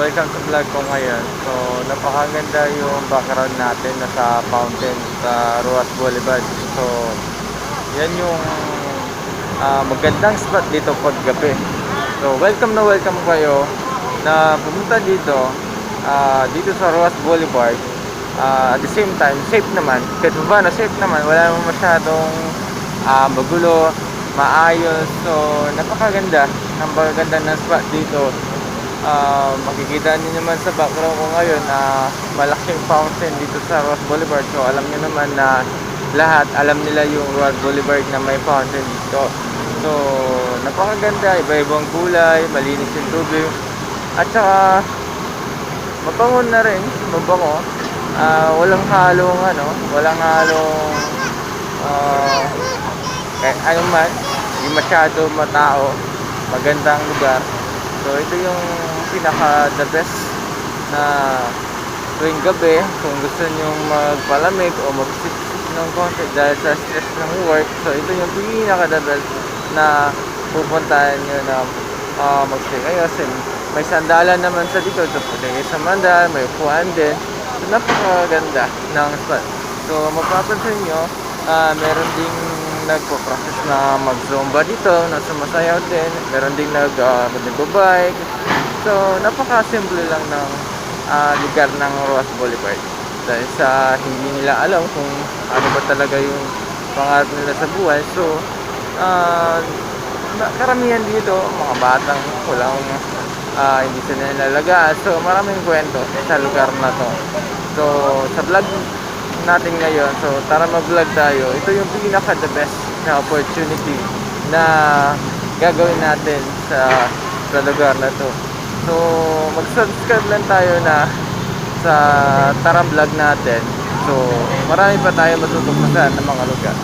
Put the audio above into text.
welcome sa vlog ko ngayon. So, napakaganda yung background natin nasa fountain sa Ruas Boulevard. So, yan yung magandang spot dito pag gabi. So, welcome na welcome kayo na pumunta dito dito sa Ruas Boulevard. At the same time, safe naman. Kahit ba na safe naman, wala naman masyadong magulo, maayos. So, napakaganda ng spot dito. Makikita niyo naman sa background ko ngayon na malaking fountain dito sa Ross Boulevard. So alam niyo naman na lahat alam nila yung Ross Boulevard na may fountain dito. So napakaganda, iba-ibang kulay, malinis yung tubig. At saka mabango na rin, mabango. Walang halong kahit ano man, hindi masyado matao, magandang lugar. So ito yung pinaka the best na tuwing gabi kung gusto nyo magpalamig o magsip-sip ng konti dahil sa stress ng work. So ito yung pinaka the best na pupuntahan nyo na mag-stay kayo. May sandalan naman sa dito. So pwede kayo sa mandal, may upuan din. So napakaganda ng spot. So mapapansin nyo, meron ding nagpo-process na mag-zumba dito, na sumasayaw din. Meron ding nag-bike. So, napaka-simple lang ng lugar ng Roas Boulevard. Dahil sa hindi nila alam kung ano ba talaga yung pangarap nila sa buhay. So, karamihan dito, mga batang walang hindi sila nilalagaan. So, maraming kwento sa lugar na to. So, sa vlog natin ngayon, so tara mag-vlog tayo. Ito yung pinaka the best na opportunity na gagawin natin sa lugar na to. So mag-subscribe lang tayo na sa Tara Vlog natin. So marami pa tayo matutuklasan ng mga lugar.